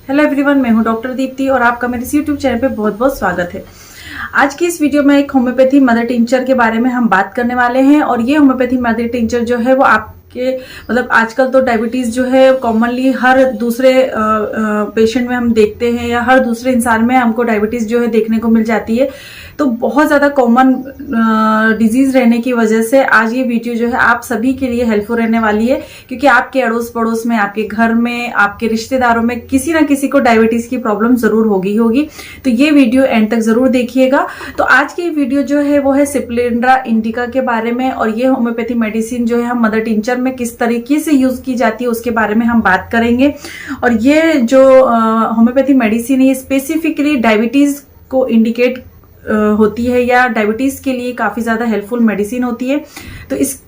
Hello everyone, मैं हूं doctor Deepti और आपका मेरे यूट्यूब चैनल पे बहुत बहुत स्वागत है। आज की इस वीडियो में एक होम्योपैथी मदर टिंचर के बारे में हम बात करने वाले हैं और ये होम्योपैथी मदर टिंचर जो है वो आपके मतलब आजकल तो डायबिटीज जो है कॉमनली हर दूसरे पेशेंट में हम देखते हैं या हर दूसरे इंसान में हमको डायबिटीज जो है देखने को मिल जाती है। तो बहुत ज़्यादा कॉमन डिजीज रहने की वजह से आज ये वीडियो जो है आप सभी के लिए हेल्पफुल रहने वाली है, क्योंकि आपके अड़ोस पड़ोस में, आपके घर में, आपके रिश्तेदारों में किसी ना किसी को डायबिटीज की प्रॉब्लम जरूर होगी। तो ये वीडियो एंड तक जरूर देखिएगा। तो आज की वीडियो जो है वो है सिप्लेंड्रा इंडिका के बारे में, और ये होम्योपैथी मेडिसिन जो है हम मदर टिंचर में किस तरीके से यूज की जाती है उसके बारे में हम बात करेंगे। और ये जो होम्योपैथी मेडिसिन है ये स्पेसिफिकली डायबिटीज को इंडिकेट होती है या डायबिटीज के लिए काफी ज्यादा हेल्पफुल मेडिसिन होती है। तो इसके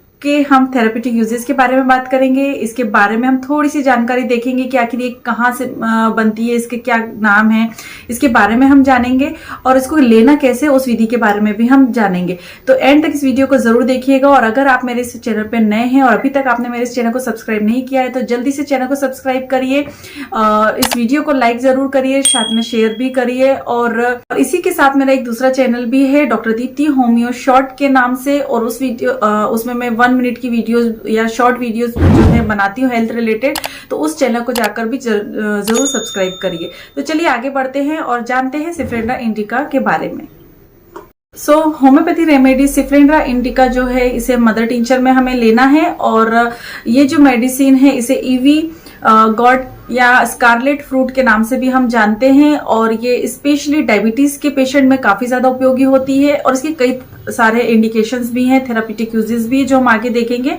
हम थेरेप्यूटिक यूजेस के बारे में बात करेंगे। इसके बारे में हम थोड़ी सी जानकारी देखेंगे कि आखिर ये कहाँ से बनती है, इसके क्या नाम है, इसके बारे में हम जानेंगे और इसको लेना कैसे उस विधि के बारे में भी हम जानेंगे। तो एंड तक इस वीडियो को जरूर देखिएगा। और अगर आप मेरे इस चैनल पे नए हैं और अभी तक आपने मेरे इस चैनल को सब्सक्राइब नहीं किया है तो जल्दी से चैनल को सब्सक्राइब करिए, इस वीडियो को लाइक जरूर करिए, साथ में शेयर भी करिए। और इसी के साथ मेरा एक दूसरा चैनल भी है डॉक्टर दीप्ति होम्यो शॉर्ट के नाम से, और उस वीडियो उसमें मैं 1 मिनट की वीडियोस या शॉर्ट वीडियोस जो है बनाती हूँ हेल्थ रिलेटेड। तो उस चैनल को जाकर भी जरूर सब्सक्राइब करिए। तो चलिए आगे बढ़ते हैं और जानते हैं सिप्लेंड्रा इंडिका के बारे में। होम्योपैथी रेमेडी सिप्लेंड्रा इंडिका जो है इसे मदर टिंचर में हमें लेना है। और ये जो मेडिसिन है इसे ईवी गॉड या स्कारलेट फ्रूट के नाम से भी हम जानते हैं, और ये स्पेशली डायबिटीज के पेशेंट में काफी ज्यादा उपयोगी होती है। और इसके कई सारे इंडिकेशंस भी हैं, थेराप्यूटिक यूजेस भी जो हम आगे देखेंगे।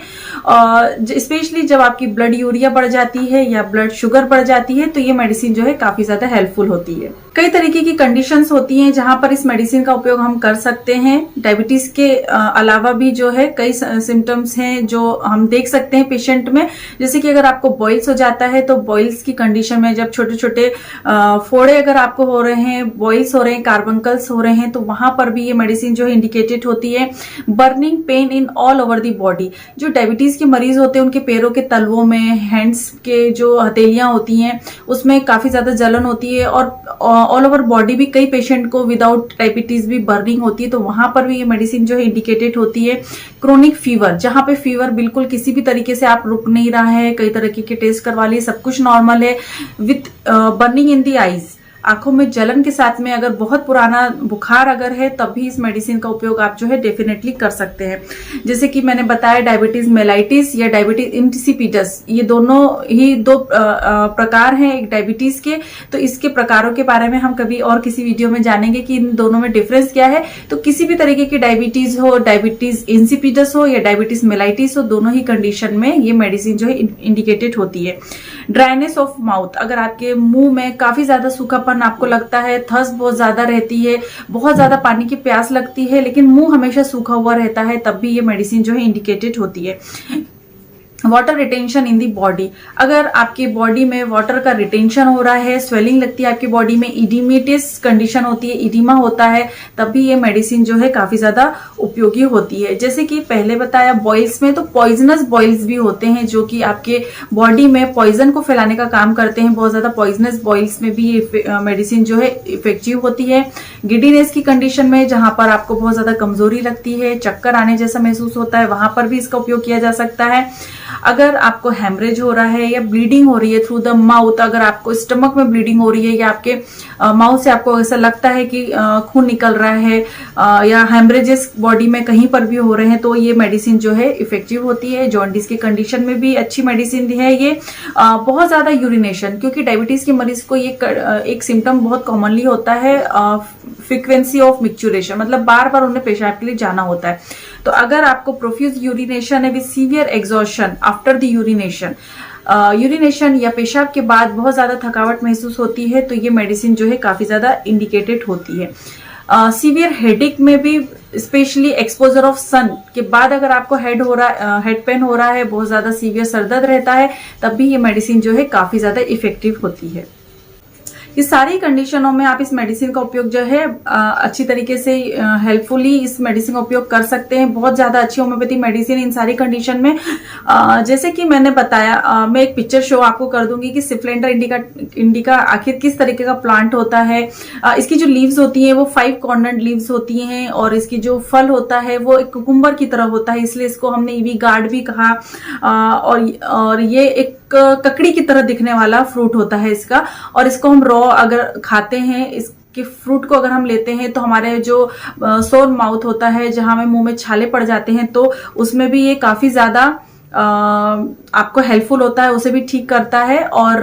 स्पेशली जब आपकी ब्लड यूरिया बढ़ जाती है या ब्लड शुगर बढ़ जाती है तो ये मेडिसिन जो है काफी ज्यादा हेल्पफुल होती है। कई तरीके की कंडीशंस होती हैं जहां पर इस मेडिसिन का उपयोग हम कर सकते हैं। डायबिटीज के अलावा भी जो है कई सिम्टम्स हैं जो हम देख सकते हैं पेशेंट में, जैसे कि अगर आपको बॉइल्स हो जाता है तो बॉइल्स की कंडीशन में जब छोटे छोटे फोड़े अगर आपको हो रहे हैं, बॉइल्स हो रहे हैं, कार्बंकल्स हो रहे हैं, तो वहां पर भी ये मेडिसिन जो है इंडिकेटेड होती है। Burning pain in all over the body, जो डायबिटीज के मरीज होते हैं उनके पैरों के तलवों में, हैंड्स के जो हथेलियां होती हैं उसमें काफी ज्यादा जलन होती है। और ऑल ओवर बॉडी भी कई पेशेंट को विदाउट डायबिटीज भी बर्निंग होती है, तो वहां पर भी ये मेडिसिन जो है इंडिकेटेड होती है। क्रोनिक फीवर, जहां पे फीवर बिल्कुल किसी भी तरीके से आप रुक नहीं रहा है, कई तरीके के टेस्ट करवा लिए, सब कुछ नॉर्मल है, with burning in the eyes, आंखों में जलन के साथ में, अगर बहुत पुराना बुखार अगर है तब भी इस मेडिसिन का उपयोग आप जो है डेफिनेटली कर सकते हैं। जैसे कि मैंने बताया डायबिटीज मेलाइटिस या डायबिटीज इंसिपिडस, ये दोनों ही दो प्रकार हैं एक डायबिटीज के। तो इसके प्रकारों के बारे में हम कभी और किसी वीडियो में जानेंगे कि इन दोनों में डिफरेंस क्या है। तो किसी भी तरीके की डायबिटीज हो, डायबिटीज इंसिपिडस हो या डायबिटीज मेलाइटिस हो, दोनों ही कंडीशन में ये मेडिसिन जो है इंडिकेटेड होती है। ड्राइनेस ऑफ माउथ, अगर आपके मुंह में काफी ज्यादा सूखापन आपको लगता है, थर्स्ट बहुत ज्यादा रहती है, बहुत ज्यादा पानी की प्यास लगती है लेकिन मुंह हमेशा सूखा हुआ रहता है, तब भी ये मेडिसिन जो है इंडिकेटेड होती है। Water retention in the body, अगर आपकी बॉडी में वाटर का रिटेंशन हो रहा है, स्वेलिंग लगती है आपकी बॉडी में, इडिमेटिस कंडीशन होती है, इडिमा होता है, तब भी ये मेडिसिन जो है काफी ज्यादा उपयोगी होती है। जैसे कि पहले बताया बॉइल्स में, तो पॉइजनस बॉइल्स भी होते हैं जो कि आपके बॉडी में पॉइजन को फैलाने का काम करते हैं। बहुत ज्यादा पॉइजनस बॉइल्स में भी ये मेडिसिन जो है इफेक्टिव होती है। गिडीनेस की कंडीशन में, जहां पर आपको बहुत ज्यादा कमजोरी लगती है, चक्कर आने जैसा महसूस होता है, वहां पर भी इसका उपयोग किया जा सकता है। अगर आपको हेमरेज हो रहा है या ब्लीडिंग हो रही है थ्रू द माउथ, अगर आपको स्टमक में ब्लीडिंग हो रही है या आपके माउथ से आपको ऐसा लगता है कि खून निकल रहा है या हेमरेजेस बॉडी में कहीं पर भी हो रहे हैं, तो ये मेडिसिन जो है इफेक्टिव होती है। जॉन्डिस की कंडीशन में भी अच्छी मेडिसिन है ये। बहुत ज्यादा यूरिनेशन, क्योंकि डायबिटीज के मरीज को ये एक सिम्टम बहुत कॉमनली होता है, फ्रीक्वेंसी ऑफ मिक्चुरेशन, मतलब बार बार उन्हें पेशाब के लिए जाना होता है। तो अगर आपको प्रोफ्यूज यूरिनेशन है with severe exhaustion after the urination या पेशाब के बाद बहुत ज्यादा थकावट महसूस होती है, तो ये मेडिसिन जो है काफी ज्यादा इंडिकेटेड होती है। सीवियर हेडेक में भी, स्पेशली एक्सपोजर ऑफ सन के बाद अगर आपको हेड पेन हो रहा है, बहुत ज्यादा सीवियर सरदर्द रहता है, तब भी ये मेडिसिन जो है काफी ज्यादा इफेक्टिव होती है। इस सारी कंडीशनों में आप इस मेडिसिन का उपयोग जो है अच्छी तरीके से हेल्पफुली इस मेडिसिन का उपयोग कर सकते हैं। बहुत ज्यादा अच्छी होम्योपैथी मेडिसिन इन सारी कंडीशन में। जैसे कि मैंने बताया, मैं एक पिक्चर शो आपको कर दूंगी कि सिप्लेंडर इंडिका आखिर किस तरीके का प्लांट होता है। इसकी जो लीव्स होती हैं वो 5 कॉर्नर्ड लीव्स होती हैं और इसकी जो फल होता है वो एक कुकुम्बर की तरह होता है, इसलिए इसको हमने ईवी गार्ड भी कहा। और ये एक ककड़ी की तरह दिखने वाला फ्रूट होता है इसका, और इसको हम रॉ अगर खाते हैं, इसके फ्रूट को अगर हम लेते हैं तो हमारे जो सोर माउथ होता है, जहां हमें मुंह में छाले पड़ जाते हैं, तो उसमें भी ये काफी ज्यादा आपको हेल्पफुल होता है, उसे भी ठीक करता है। और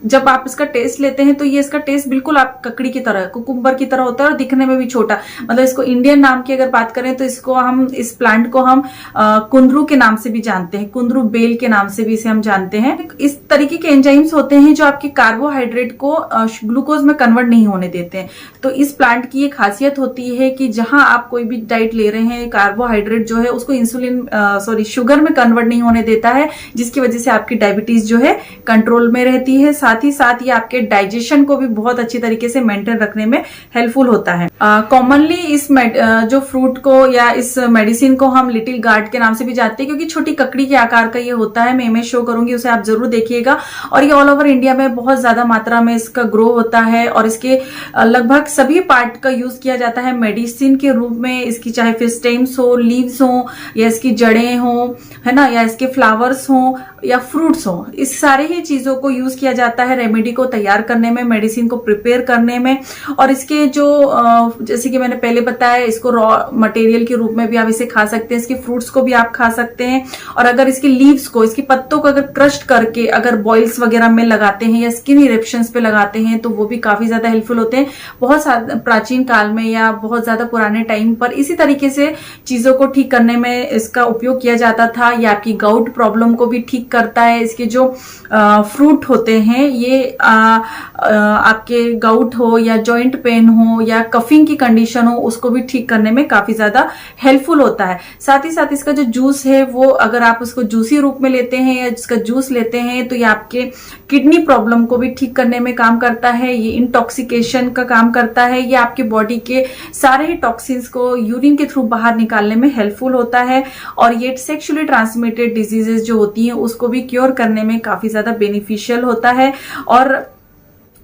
जब आप इसका टेस्ट लेते हैं तो ये इसका टेस्ट बिल्कुल आप ककड़ी की तरह, कुकुम्बर की तरह होता है और दिखने में भी छोटा। मतलब इसको इंडियन नाम की अगर बात करें तो इसको हम, इस प्लांट को हम कुंदरू के नाम से भी जानते हैं, कुंदरू बेल के नाम से भी इसे हम जानते हैं। इस तरीके के एंजाइम्स होते हैं जो आपके कार्बोहाइड्रेट को ग्लूकोज में कन्वर्ट नहीं होने देते हैं। तो इस प्लांट की ये खासियत होती है कि जहां आप कोई भी डाइट ले रहे हैं, कार्बोहाइड्रेट जो है उसको शुगर में कन्वर्ट नहीं होने देता है, जिसकी वजह से आपकी डायबिटीज जो है कंट्रोल में रहती है। साथ ही साथ ये आपके डाइजेशन को भी बहुत अच्छी तरीके से मेंटेन रखने में हेल्पफुल होता है। कॉमनली इस जो फ्रूट को या इस मेडिसिन को हम लिटिल गार्ड के नाम से भी जानते हैं, क्योंकि छोटी ककड़ी के आकार का ये होता है। मैं इमेज शो करूंगी, उसे आप जरूर देखिएगा। और ये ऑल ओवर इंडिया में बहुत ज्यादा मात्रा में इसका ग्रो होता है और इसके लगभग सभी पार्ट का यूज किया जाता है मेडिसिन के रूप में। इसकी चाहे फिर स्टेम्स हो, लीव्स हो, या इसकी जड़ें हो, है ना, या इसके फ्लावर्स हों या फ्रूट्स हों, इस सारे ही चीजों को यूज किया जाता है रेमेडी को तैयार करने में, मेडिसिन को प्रिपेयर करने में। और इसके जो जैसे कि मैंने पहले बताया, इसको रॉ मटेरियल के रूप में भी आप इसे खा सकते हैं, इसके फ्रूट्स को भी आप खा सकते हैं। और अगर इसके लीव्स को, इसके पत्तों को अगर क्रश्ड करके अगर बॉइल्स वगैरह में लगाते हैं या स्किन इरेप्शंस पे लगाते हैं तो वो भी काफी ज्यादा हेल्पफुल होते हैं। बहुत प्राचीन काल में या बहुत ज्यादा पुराने टाइम पर इसी तरीके से चीजों को ठीक करने में इसका उपयोग किया जाता था। या आपकी गाउट प्रॉब्लम को भी ठीक करता है। इसके जो फ्रूट होते हैं ये आपके गाउट हो या जॉइंट पेन हो या कफिंग की कंडीशन हो, उसको भी ठीक करने में काफी ज्यादा हेल्पफुल होता है। साथ ही साथ इसका जो जूस है वो अगर आप उसको जूसी रूप में लेते हैं या इसका जूस लेते हैं तो ये आपके किडनी प्रॉब्लम को भी ठीक करने में काम करता है। ये इंटॉक्सिकेशन का काम करता है। ये आपके बॉडी के सारे ही टॉक्सिन्स को यूरिन के थ्रू बाहर निकालने में हेल्पफुल होता है। और ये सेक्सुअली ट्रांसमिटेड डिजीजेस जो होती हैं उसको भी क्योर करने में काफी ज्यादा बेनिफिशियल होता है। और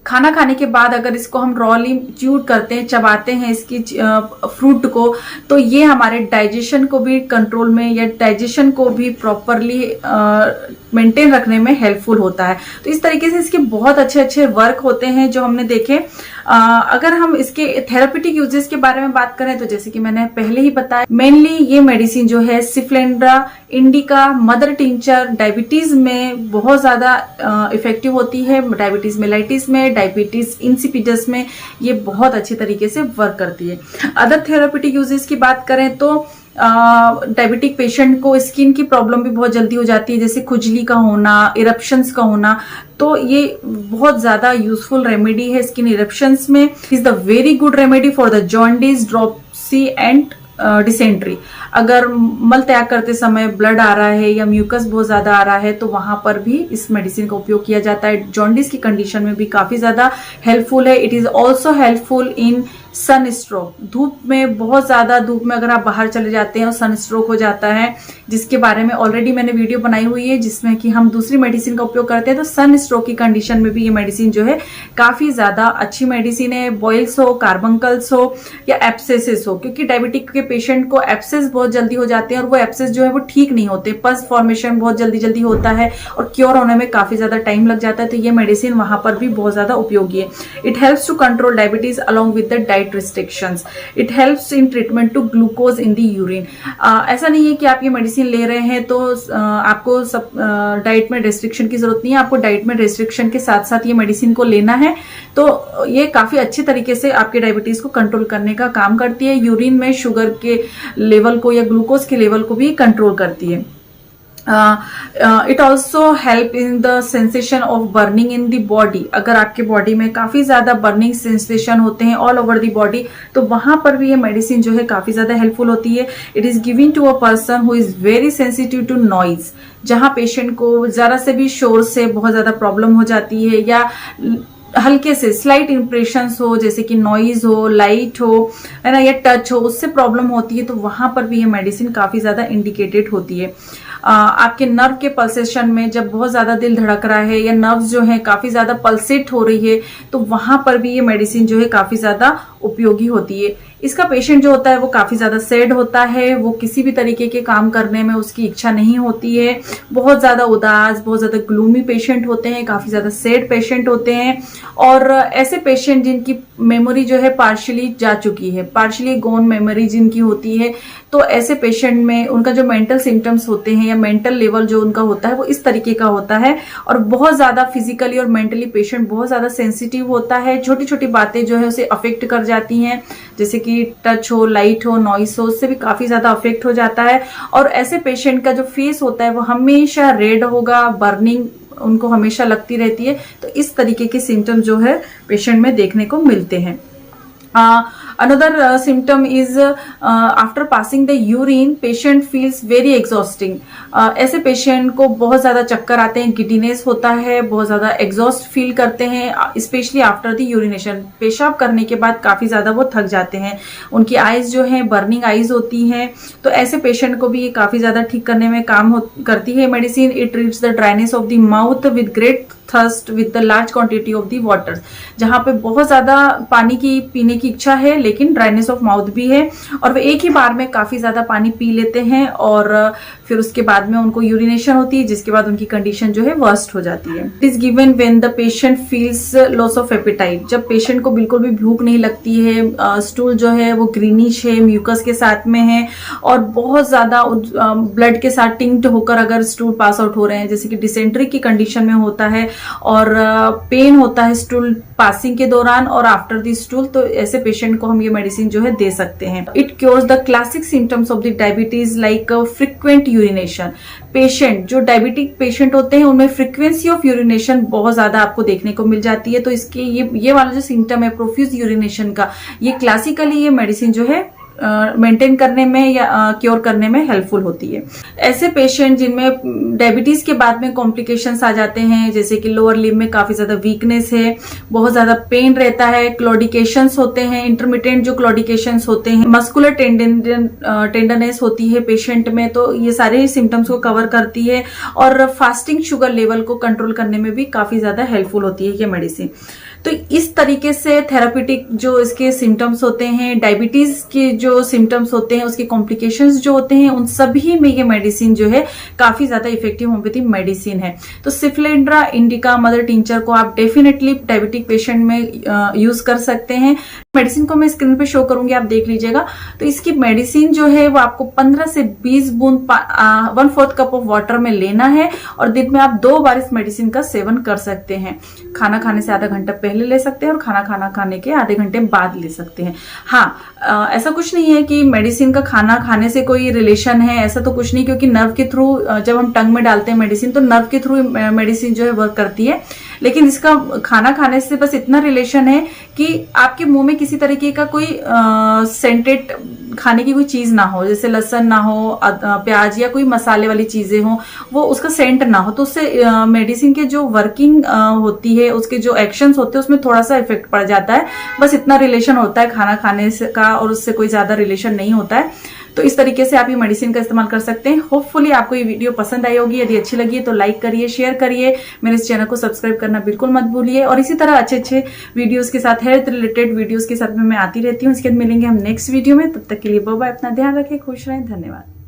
खाना खाने के बाद अगर इसको हम रॉली च्यूड करते हैं, चबाते हैं इसकी फ्रूट को, तो ये हमारे डाइजेशन को भी कंट्रोल में या डाइजेशन को भी प्रॉपरली मेंटेन रखने में हेल्पफुल होता है। तो इस तरीके से इसके बहुत अच्छे अच्छे वर्क होते हैं जो हमने देखे। अगर हम इसके थेराप्यूटिक यूजेस के बारे में बात करें तो जैसे कि मैंने पहले ही बताया, मेनली ये मेडिसिन जो है सिप्लेंड्रा इंडिका मदर टिंचर डायबिटीज में बहुत ज्यादा इफेक्टिव होती है। डायबिटीज मेलाइटिस में, डायबिटीज इंसिपिडस में ये बहुत अच्छी तरीके से वर्क करती है। अदर थेराप्यूटिक यूजेस की बात करें तो डायबिटिक पेशेंट को स्किन की प्रॉब्लम भी बहुत जल्दी हो जाती है, जैसे खुजली का होना, इरप्शंस का होना, तो ये बहुत ज्यादा यूजफुल रेमेडी है स्किन इरप्शंस में। Is the very good remedy for the jaundice, dropsy and dysentery. अगर मल त्याग करते समय ब्लड आ रहा है या म्यूकस बहुत ज्यादा आ रहा है तो वहां पर भी इस मेडिसिन का उपयोग किया जाता है। जॉन्डिस की कंडीशन में भी काफी ज्यादा हेल्पफुल है। It is also helpful in sun stroke. धूप में, बहुत ज्यादा धूप में अगर आप बाहर चले जाते हैं और सन स्ट्रोक हो जाता है, जिसके बारे में ऑलरेडी मैंने वीडियो बनाई हुई है जिसमें कि हम दूसरी मेडिसिन का उपयोग करते हैं, तो सन स्ट्रोक की कंडीशन में भी ये मेडिसिन जो है काफी ज्यादा अच्छी मेडिसिन है। बॉइल्स हो, कार्बंकल्स हो या एब्सेसेस हो, क्योंकि डायबिटिक के पेशेंट को एब्सेस बहुत जल्दी हो जाते हैं और वो एब्सेस जो है वो ठीक नहीं होते। पस फॉर्मेशन बहुत जल्दी जल्दी होता है और क्योर होने में काफी ज्यादा टाइम लग जाता है, तो ये मेडिसिन वहां पर भी बहुत ज्यादा उपयोगी है। It helps to control diabetes along with the diet restrictions. It helps in treatment to glucose in the urine. ऐसा नहीं है कि आप ये मेडिसिन ले रहे हैं तो आपको सब डाइट में रेस्ट्रिक्शन की जरूरत नहीं है। आपको डाइट में रेस्ट्रिक्शन के साथ साथ ये मेडिसिन को लेना है, तो ये काफी अच्छे तरीके से आपके डायबिटीज को कंट्रोल करने का काम करती है। यूरिन में शुगर के लेवल को या ग्लूकोज के लेवल को भी कंट्रोल करती है। It also help in the sensation of burning in the body. अगर आपके बॉडी में काफी ज्यादा बर्निंग सेंसेशन होते हैं ऑल ओवर द बॉडी, तो वहां पर भी ये मेडिसिन जो है काफी ज्यादा हेल्पफुल होती है। It is given to a person who is very sensitive to noise. जहां पेशेंट को जरा से भी शोर से बहुत ज्यादा प्रॉब्लम हो जाती है या हल्के से स्लाइट इंप्रेशंस हो, जैसे कि नॉइज हो, लाइट हो, है ना, या टच हो, उससे प्रॉब्लम होती है तो वहां पर भी ये मेडिसिन काफी ज्यादा इंडिकेटेड होती है। आपके नर्व के पल्सेशन में जब बहुत ज्यादा दिल धड़क रहा है या नर्व्स जो है काफी ज्यादा पल्सेट हो रही है तो वहां पर भी ये मेडिसिन जो है काफी ज्यादा उपयोगी होती है। इसका पेशेंट जो होता है वो काफी ज्यादा सैड होता है, वो किसी भी तरीके के काम करने में उसकी इच्छा नहीं होती है, बहुत ज्यादा उदास, बहुत ज्यादा ग्लूमी पेशेंट होते हैं, काफी ज्यादा सैड पेशेंट होते हैं। और ऐसे पेशेंट जिनकी मेमोरी जो है पार्शियली जा चुकी है, पार्शियली गोन मेमोरी जिनकी होती है, तो ऐसे पेशेंट में उनका जो मेंटल सिम्टम्स होते हैं या मेंटल लेवल जो उनका होता है वो इस तरीके का होता है। और बहुत ज्यादा फिजिकली और मेंटली पेशेंट बहुत ज्यादा सेंसिटिव होता है, छोटी छोटी बातें जो है उसे अफेक्ट कर जाती हैं, जैसे कि टच हो, लाइट हो, नॉइस हो, उससे भी काफी ज्यादा अफेक्ट हो जाता है। और ऐसे पेशेंट का जो फेस होता है वो हमेशा रेड होगा, बर्निंग उनको हमेशा लगती रहती है। तो इस तरीके के सिम्टम जो है पेशेंट में देखने को मिलते हैं। Another symptom is after passing the urine, patient feels very exhausting. ऐसे पेशेंट को बहुत ज्यादा चक्कर आते हैं, गिडीनेस होता है, बहुत ज्यादा एग्जॉस्ट फील करते हैं, स्पेशली आफ्टर द यूरिनेशन। पेशाब करने के बाद काफी ज्यादा वो थक जाते हैं, उनकी आईज जो है बर्निंग आईज होती हैं। तो ऐसे पेशेंट को भी ये काफी ज्यादा ठीक करने में काम करती है medicine. It treats the dryness of the mouth with great thirst with the large quantity of the water. जहां पे बहुत ज्यादा पानी की पीने की इच्छा है लेकिन ड्राइनेस ऑफ माउथ भी है, और वे एक ही बार में काफी ज्यादा पानी पी लेते हैं और फिर उसके बाद में उनको यूरिनेशन होती है, जिसके बाद उनकी कंडीशन जो है वर्स्ट हो जाती है। It is given when the patient feels loss of appetite. जब पेशेंट को बिल्कुल भी भूख नहीं लगती है, स्टूल जो है वो ग्रीनिश है, म्यूकस के साथ में है और बहुत ज्यादा ब्लड के साथ टिंक्ड होकर अगर स्टूल पास आउट हो रहे हैं, जैसे कि डिसेंट्री की कंडीशन में होता है, और पेन होता है स्टूल पासिंग के दौरान और आफ्टर द स्टूल, तो ऐसे पेशेंट को हम ये मेडिसिन जो है दे सकते हैं। It cures the classic symptoms of the diabetes like frequent urination. Patient जो डायबिटिक पेशेंट होते हैं उनमें फ्रीक्वेंसी ऑफ यूरिनेशन बहुत ज्यादा आपको देखने को मिल जाती है। तो इसके ये वाला जो सिम्टम है प्रोफ्यूज यूरिनेशन का, ये क्लासिकली ये मेडिसिन जो है मेंटेन करने में या क्योर करने में हेल्पफुल होती है। ऐसे पेशेंट जिनमें डायबिटीज के बाद में कॉम्प्लिकेशंस आ जाते हैं, जैसे कि लोअर लिम्ब में काफी ज्यादा वीकनेस है, बहुत ज्यादा पेन रहता है, क्लॉडिकेशंस होते हैं, इंटरमिटेंट जो क्लॉडिकेशंस होते हैं, मस्कुलर टेंडरनेस होती है पेशेंट में, तो ये सारे सिम्टम्स को कवर करती है। और फास्टिंग शुगर लेवल को कंट्रोल करने में भी काफी ज्यादा हेल्पफुल होती है ये मेडिसिन। तो इस तरीके से थेरापेटिक जो इसके सिम्टम्स होते हैं, डायबिटीज के जो सिम्टम्स होते हैं, उसके कॉम्प्लिकेशंस जो होते हैं, उन सभी में ये मेडिसिन जो है काफी ज्यादा इफेक्टिव होम्योपैथी मेडिसिन है। तो सिफलेंड्रा इंडिका मदर टिंचर को आप डेफिनेटली डायबिटिक पेशेंट में यूज कर सकते हैं। मेडिसिन को मैं स्क्रीन पे शो करूंगी, आप देख लीजिएगा। तो इसकी मेडिसिन जो है वो आपको 15 से 20 बूंद 1/4 कप ऑफ वाटर में लेना है और दिन में आप 2 बार इस मेडिसिन का सेवन कर सकते हैं। खाना खाने से आधा घंटा पहले ले सकते हैं और खाना खाने के आधे घंटे बाद ले सकते हैं। हाँ, ऐसा कुछ नहीं है कि मेडिसिन का खाना खाने से कोई रिलेशन है, ऐसा तो कुछ नहीं, क्योंकि नर्व के थ्रू जब हम टंग में डालते हैं मेडिसिन तो नर्व के थ्रू मेडिसिन जो है वर्क करती है। लेकिन इसका खाना खाने से बस इतना रिलेशन है कि आपके मुंह में किसी तरीके का कोई सेंटेड खाने की कोई चीज ना हो, जैसे लहसुन ना हो, प्याज या कोई मसाले वाली चीजें हो, वो उसका सेंट ना हो, तो उससे मेडिसिन के जो वर्किंग होती है, उसके जो एक्शंस होते हैं उसमें थोड़ा सा इफेक्ट पड़ जाता है। बस इतना रिलेशन होता है खाना खाने से का, और उससे कोई ज्यादा रिलेशन नहीं होता है। तो इस तरीके से आप ये मेडिसिन का इस्तेमाल कर सकते हैं। होपफुली आपको ये वीडियो पसंद आई होगी। यदि अच्छी लगी है तो लाइक करिए, शेयर करिए, मेरे इस चैनल को सब्सक्राइब करना बिल्कुल मत भूलिए। और इसी तरह अच्छे वीडियोस के साथ, हेल्थ रिलेटेड वीडियोस के साथ मैं आती रहती हूँ। इसके बाद मिलेंगे हम नेक्स्ट वीडियो में। तब तक के लिए बाय बाय, अपना ध्यान रखें, खुश रहें, धन्यवाद।